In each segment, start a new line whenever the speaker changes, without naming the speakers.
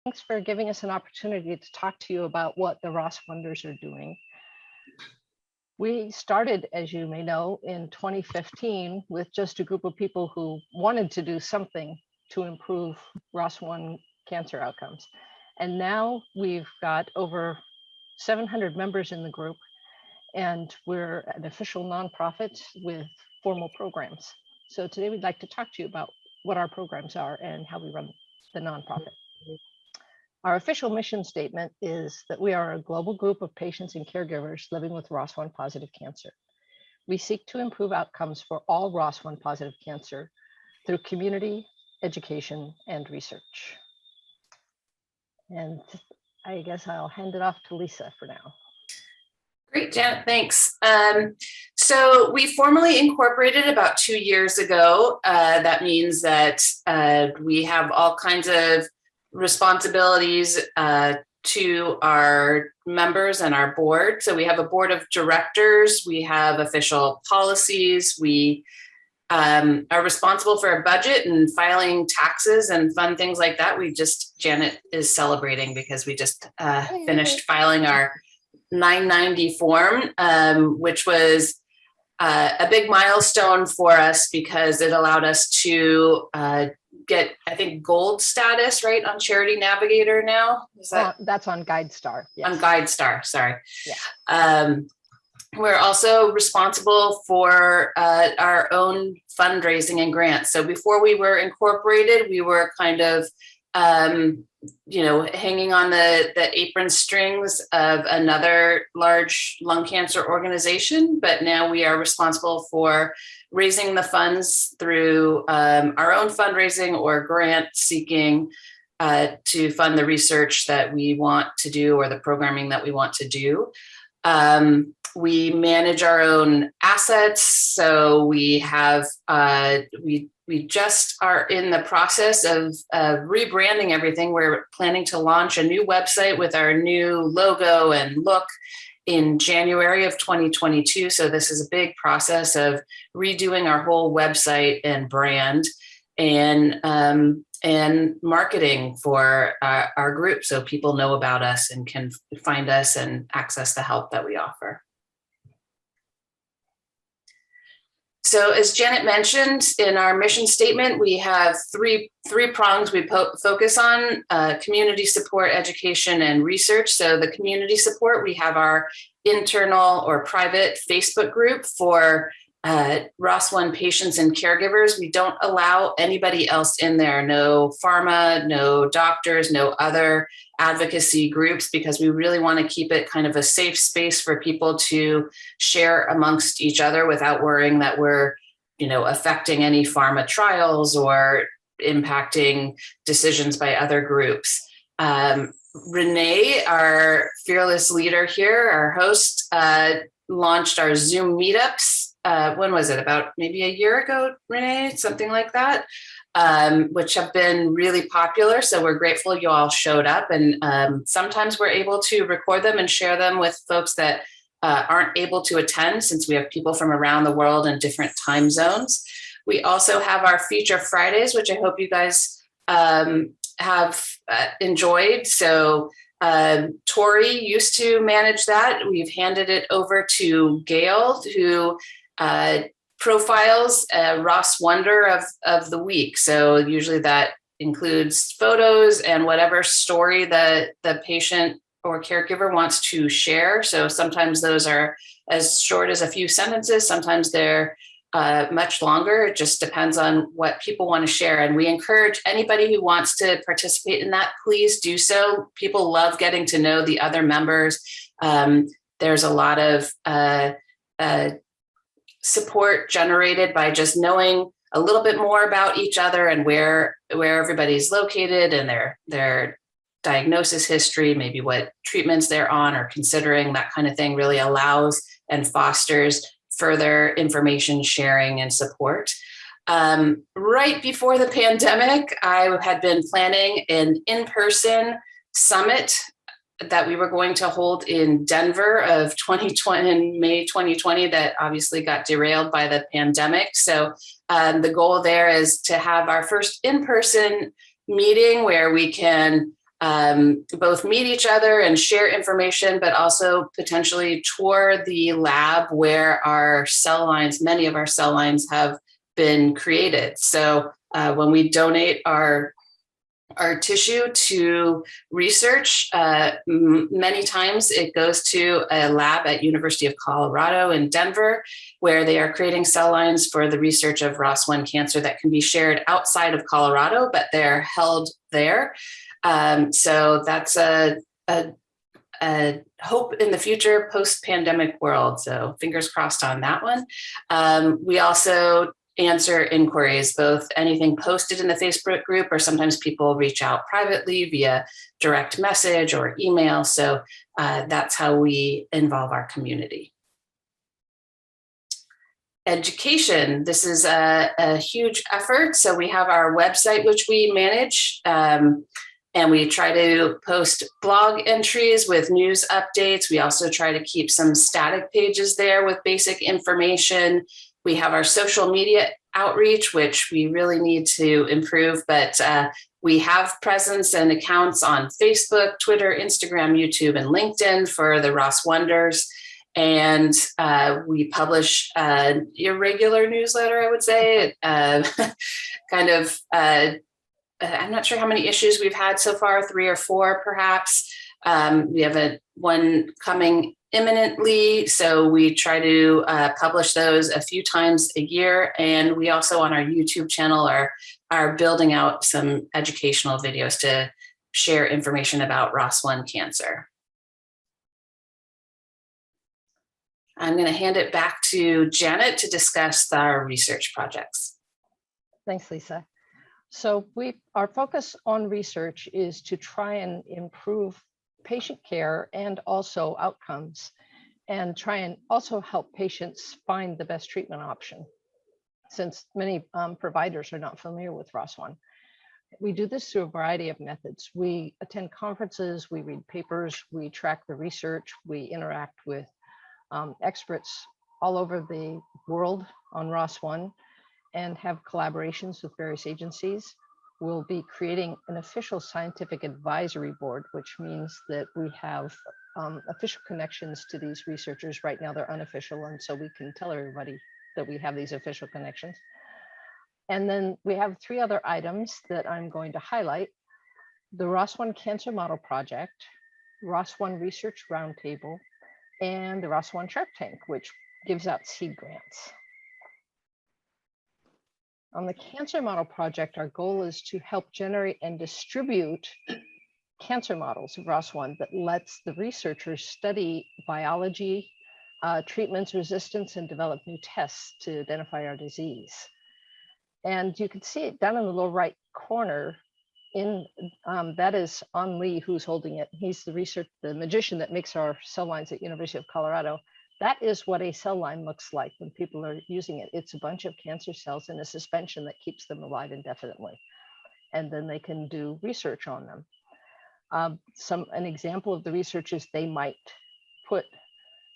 Thanks for giving us an opportunity to talk to you about what the ROS1ders are doing. We started, as you may know, in 2015 with just a group of people who wanted to do something to improve ROS1 cancer outcomes. And now we've got over 700 members in the group, and we're an official nonprofit with formal programs. So today we'd like to talk to you about what our programs are and how we run the nonprofit. Our official mission statement is that we are a global group of patients and caregivers living with ROS1 positive cancer. We seek to improve outcomes for all ROS1 positive cancer through community, education, and research. And I guess I'll hand it off to Lisa for now.
Great, Janet, thanks. So we formally incorporated about 2 years ago. That means that we have all kinds of responsibilities to our members and our board. So we have a board of directors, we have official policies, we are responsible for a budget and filing taxes and fun things like that. Janet is celebrating because we just finished filing our 990 form, which was a big milestone for us because it allowed us to get, I think, gold status, right, on Charity Navigator now. Is that
that's on GuideStar? Yes.
On GuideStar, sorry.
Yeah.
We're also responsible for our own fundraising and grants. So before we were incorporated, we were kind of hanging on the apron strings of another large lung cancer organization, but now we are responsible for raising the funds through our own fundraising or grant seeking to fund the research that we want to do or the programming that we want to do. We manage our own assets, so we have we just are in the process of rebranding everything. We're planning to launch a new website with our new logo and look in January of 2022. So this is a big process of redoing our whole website and brand and marketing for our group so people know about us and can find us and access the help that we offer. So as Janet mentioned, in our mission statement, we have three prongs we focus on: community support, education, and research. So the community support, we have our internal or private Facebook group for ROS1 patients and caregivers. We don't allow anybody else in there, no pharma, no doctors, no other advocacy groups, because we really want to keep it kind of a safe space for people to share amongst each other without worrying that we're, affecting any pharma trials or impacting decisions by other groups. Renee, our fearless leader here, our host, launched our Zoom meetups. When was it? About maybe a year ago, Renee, something like that, which have been really popular. So we're grateful you all showed up, and sometimes we're able to record them and share them with folks that aren't able to attend, since we have people from around the world in different time zones. We also have our Feature Fridays, which I hope you guys have enjoyed. So Tori used to manage that. We've handed it over to Gail, who profiles a ROS1der of the week. So usually that includes photos and whatever story the patient or caregiver wants to share. So sometimes those are as short as a few sentences. Sometimes they're much longer. It just depends on what people want to share. And we encourage anybody who wants to participate in that, please do so. People love getting to know the other members. There's a lot of support generated by just knowing a little bit more about each other and where everybody's located and their diagnosis history, maybe what treatments they're on or considering. That kind of thing really allows and fosters further information sharing and support. Right before the pandemic, I had been planning an in-person summit that we were going to hold in Denver of 2020, in May 2020, that obviously got derailed by the pandemic. So the goal there is to have our first in-person meeting where we can both meet each other and share information, but also potentially tour the lab where our cell lines, many of our cell lines have been created. So when we donate our tissue to research, many times it goes to a lab at University of Colorado in Denver, where they are creating cell lines for the research of ROS1 cancer that can be shared outside of Colorado, but they're held there. So that's a hope in the future post-pandemic world. So fingers crossed on that one. We also answer inquiries, both anything posted in the Facebook group, or sometimes people reach out privately via direct message or email. So that's how we involve our community. Education, this is a huge effort. So we have our website, which we manage, and we try to post blog entries with news updates. We also try to keep some static pages there with basic information. We have our social media outreach, which we really need to improve, but we have presence and accounts on Facebook, Twitter, Instagram, YouTube, and LinkedIn for the ROS1ders. And we publish an irregular newsletter, I would say, kind of, I'm not sure how many issues we've had so far, 3 or 4 perhaps. We have one coming imminently, so we try to publish those a few times a year. And we also on our YouTube channel are building out some educational videos to share information about ROS1 cancer. I'm going to hand it back to Janet to discuss our research projects.
Thanks, Lisa. So our focus on research is to try and improve patient care and also outcomes, and try and also help patients find the best treatment option, since many providers are not familiar with ROS1. We do this through a variety of methods. We attend conferences, we read papers, we track the research, we interact with experts all over the world on ROS1, and have collaborations with various agencies. We'll be creating an official scientific advisory board, which means that we have official connections to these researchers. Right now they're unofficial, and so we can tell everybody that we have these official connections. And then we have 3 other items that I'm going to highlight: the ROS1 Cancer Model Project, ROS1 Research Roundtable, and the ROS1 Shark Tank, which gives out seed grants. On the Cancer Model Project, our goal is to help generate and distribute cancer models of ROS1 that lets the researchers study biology, treatments, resistance, and develop new tests to identify our disease. And you can see it down in the lower right corner. That is An Lee, who's holding it. He's the magician that makes our cell lines at University of Colorado. That is what a cell line looks like when people are using it. It's a bunch of cancer cells in a suspension that keeps them alive indefinitely. And then they can do research on them. An example of the research is they might put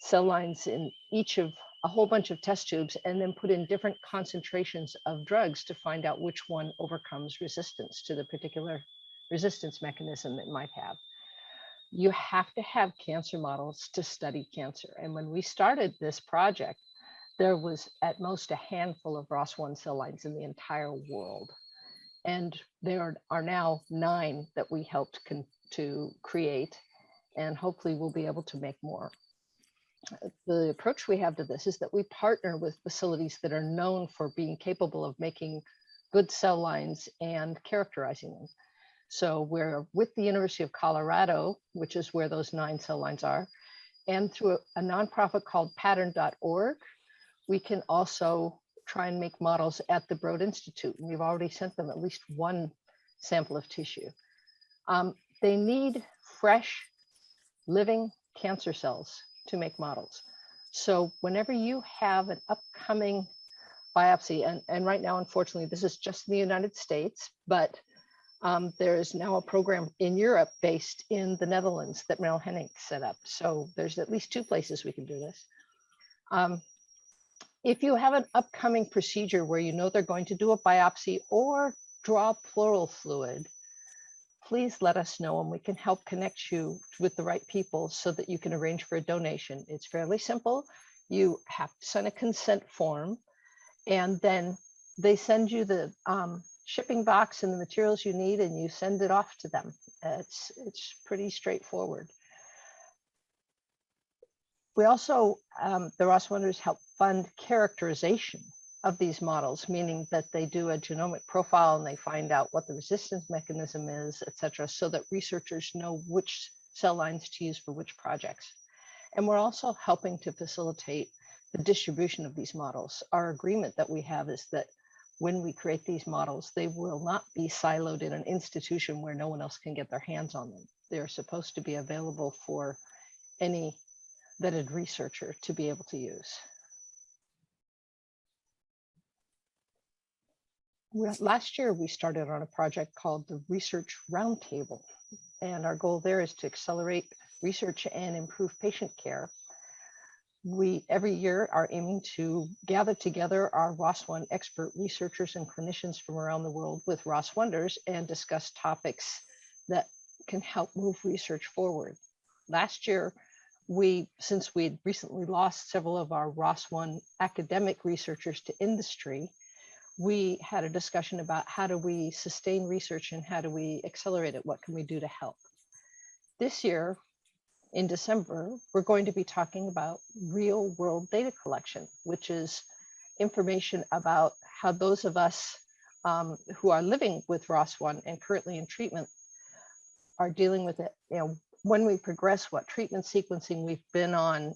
cell lines in each of a whole bunch of test tubes and then put in different concentrations of drugs to find out which one overcomes resistance to the particular resistance mechanism it might have. You have to have cancer models to study cancer. And when we started this project, there was at most a handful of ROS1 cell lines in the entire world. And there are now 9 that we helped to create, and hopefully we'll be able to make more. The approach we have to this is that we partner with facilities that are known for being capable of making good cell lines and characterizing them. So we're with the University of Colorado, which is where those 9 cell lines are. And through a nonprofit called pattern.org, we can also try and make models at the Broad Institute. And we've already sent them at least 1 sample of tissue. They need fresh, living cancer cells to make models. So whenever you have an upcoming biopsy, and right now, unfortunately, this is just in the United States, but there is now a program in Europe based in the Netherlands that Meryl Hennig set up. So there's at least 2 places we can do this. If you have an upcoming procedure where you know they're going to do a biopsy or draw pleural fluid, please let us know and we can help connect you with the right people so that you can arrange for a donation. It's fairly simple. You have to sign a consent form, and then they send you the shipping box and the materials you need, and you send it off to them. It's pretty straightforward. We also, the ROS1ders help fund characterization of these models, meaning that they do a genomic profile and they find out what the resistance mechanism is, et cetera, so that researchers know which cell lines to use for which projects. And we're also helping to facilitate the distribution of these models. Our agreement that we have is that when we create these models, they will not be siloed in an institution where no one else can get their hands on them. They're supposed to be available for any vetted researcher to be able to use. Last year, we started on a project called the Research Roundtable, and our goal there is to accelerate research and improve patient care. We every year are aiming to gather together our ROS1 expert researchers and clinicians from around the world with ROS1ders and discuss topics that can help move research forward. Last year, since we'd recently lost several of our ROS1 academic researchers to industry, we had a discussion about how do we sustain research and how do we accelerate it? What can we do to help? This year, in December, we're going to be talking about real world data collection, which is information about how those of us who are living with ROS1 and currently in treatment are dealing with it. You know, when we progress, what treatment sequencing we've been on,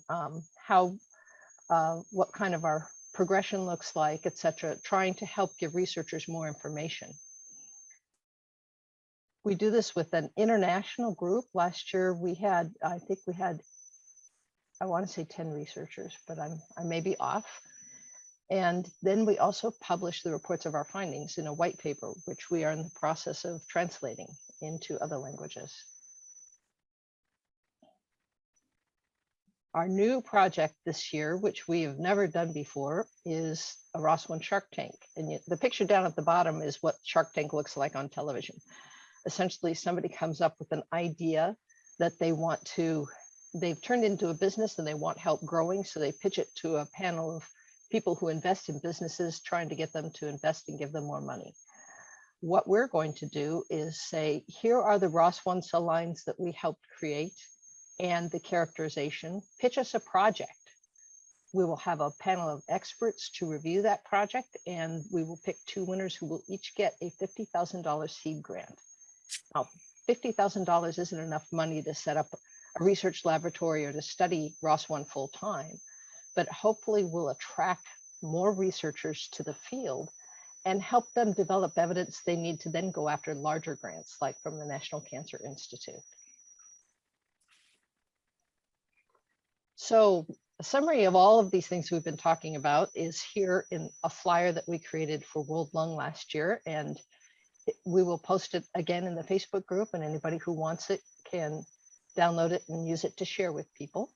what kind of our progression looks like, et cetera, trying to help give researchers more information. We do this with an international group. Last year we had, I think we had, I want to say 10 researchers, but I may be off. And then we also publish the reports of our findings in a white paper, which we are in the process of translating into other languages. Our new project this year, which we have never done before, is a ROS1 Shark Tank. And the picture down at the bottom is what Shark Tank looks like on television. Essentially, somebody comes up with an idea that they've turned into a business and they want help growing. So they pitch it to a panel of people who invest in businesses, trying to get them to invest and give them more money. What we're going to do is say, here are the ROS1 cell lines that we helped create and the characterization. Pitch us a project. We will have a panel of experts to review that project, and we will pick 2 winners who will each get a $50,000 seed grant. Now, $50,000 isn't enough money to set up a research laboratory or to study ROS1 full time, but hopefully we'll attract more researchers to the field and help them develop evidence they need to then go after larger grants, like from the National Cancer Institute. So a summary of all of these things we've been talking about is here in a flyer that we created for World Lung last year, and we will post it again in the Facebook group, and anybody who wants it can download it and use it to share with people.